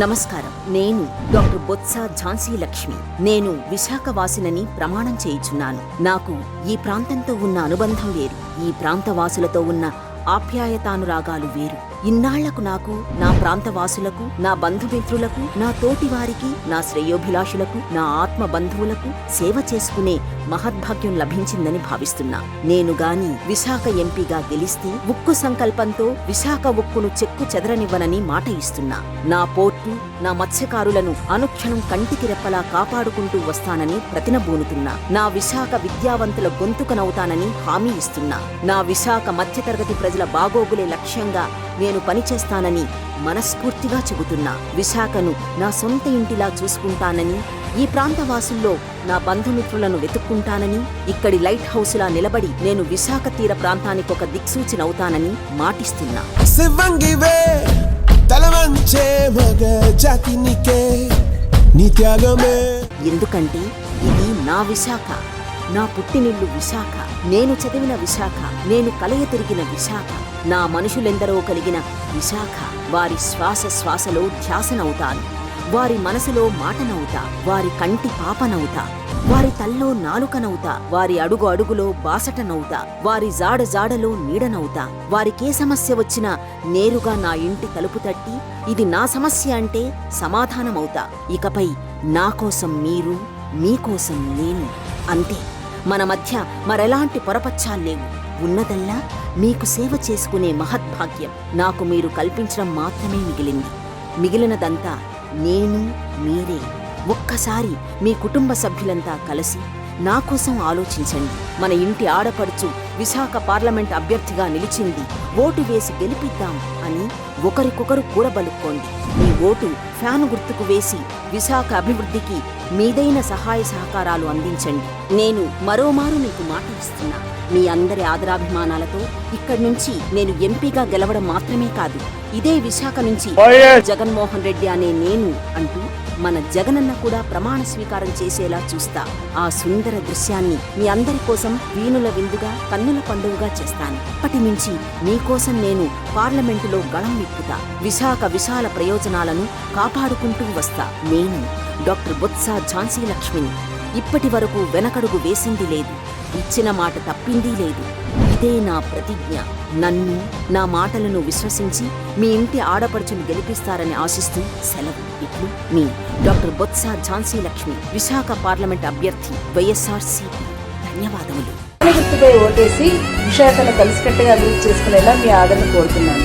నమస్కారం. నేను డాక్టర్ బొత్స ఝాన్సీ లక్ష్మి. నేను విశాఖవాసినని ప్రమాణం చేయుచున్నాను. నాకు ఈ ప్రాంతంతో ఉన్న అనుబంధం వేరు. ఈ ప్రాంతవాసులతో ఉన్న ఆప్యాయతానురాగాలు వేరు. ఇన్నాళ్లకు నాకు, నా ప్రాంతవాసులకు, నా బంధుమిత్రులకు, నా తోటివారికి, నా శ్రేయోభిలాషులకు, నా ఆత్మ బంధువులకు సేవ చేసుకునే మహద్భాగ్యం లభించిందని భావిస్తున్నా. నేను గాని విశాఖ ఎంపీగా గెలిస్తే ఉక్కు సంకల్పంతో విశాఖ ఉక్కును చెక్కు చెదరనివ్వనని మాట ఇస్తున్నా. నా పోర్టు, నా మత్స్యకారులను అనుక్షణం కంటికి రెప్పలా కాపాడుకుంటూ వస్తానని ప్రతినబూనుతున్నా. నా విశాఖ విద్యావంతుల గొంతుకనవుతానని హామీ ఇస్తున్నా. నా విశాఖ మధ్యతరగతి ప్రజల బాగోగులే లక్ష్యంగా నేను పనిచేస్తానని మనస్ఫూర్తిగా చెబుతున్నా. విశాఖను నా సొంత ఇంటిలా చూసుకుంటానని, ఈ ప్రాంతవాసుల్లో నా బంధుమిత్రులను వెతుక్కుంటానని, ఇక్కడి లైట్ హౌస్లా నిలబడి నేను విశాఖ తీర ప్రాంతానికి ఒక దిక్సూచినవుతానని మాటిస్తున్నా. ఎందుకంటే ఇది నా విశాఖ, నా పుట్టినిల్లు విశాఖ, నేను చదివిన విశాఖ, నేను కలయ తిరిగిన విశాఖ, నా మనుషులెందరో కలిగిన విశాఖ. వారి శ్వాస శ్వాసలో ధ్యాసనవుతాను, వారి మనసులో మాటనవుతా, వారి కంటి పాపనవుతా, వారి తల్లో నాలుకనవుతా, వారి అడుగు అడుగులో బాసటనవుతా, వారి జాడ జాడలో నీడనవుతా. వారికే సమస్య వచ్చినా నేరుగా నా ఇంటి తలుపు తట్టి ఇది నా సమస్య అంటే సమాధానమవుతా. ఇకపై నా కోసం మీరు, మీకోసం నేను, అంతే. మన మధ్య మరెలాంటి పొరపచ్చాల్లేవు. ఉన్నదల్లా మీకు సేవ చేసుకునే మహద్భాగ్యం నాకు మీరు కల్పించడం మాత్రమే మిగిలింది. మిగిలినదంతా నేను, మీరే. ఒక్కసారి మీ కుటుంబ సభ్యులంతా కలిసి నా కోసం ఆలోచించండి. మన ఇంటి ఆడపడుచు విశాఖ పార్లమెంట్ అభ్యర్థిగా నిలిచింది, ఓటు వేసి గెలిపిద్దాం అని ఒకరికొకరు కూడబలుక్కోండి. మీ ఓటు ఫ్యాను గుర్తుకు వేసి విశాఖ అభివృద్ధికి మీదైన సహాయ సహకారాలు అందించండి. నేను మరోమారు మీకు మాట ఇస్తున్నా. మీ అందరి ఆదరాభిమానాలతో ఇక్కడి నుంచి నేను ఎంపీగా గెలవడం మాత్రమే కాదు, ఇదే విశాఖ నుంచి జగన్మోహన్ రెడ్డి అనే నేను అంటూ మన జగనన్న కూడా ప్రమాణ స్వీకారం చేసేలా చూస్తా. ఆ సుందర దృశ్యాన్ని మీ అందరి కోసం వీణుల విందుగా, కన్నుల పండుగగా చేస్తాను. అప్పటి నుంచి మీకోసం నేను పార్లమెంటులో గళం విప్పుతా. విశాఖ విశాల ప్రయోజనాలను కాపాడుకుంటూ వస్తా. నేను డాక్టర్ బొత్స ఝాన్సీ లక్ష్మిని. ఇప్పటి వరకు వెనకడుగు వేసింది లేదు, ఇచ్చిన మాట తప్పిందీ లేదు. ఇదే నా ప్రతిజ్ఞ. నన్ను, నా మాటలను విశ్వసించి మీ ఇంటి ఆడపడుచును గెలిపిస్తారని ఆశిస్తూ సెలవు. ఇట్లు మీ డాక్టర్ బొత్స ఝాన్సీ లక్ష్మి, విశాఖ పార్లమెంట్ అభ్యర్థి, వైఎస్ఆర్సీపీ. ధన్యవాదములు. గుర్తుపై ఓటేసి విశాఖను కలిసికట్టుగా అభివృద్ధి చేసుకునేలా మీ ఆదరణ కోరుతున్నాను.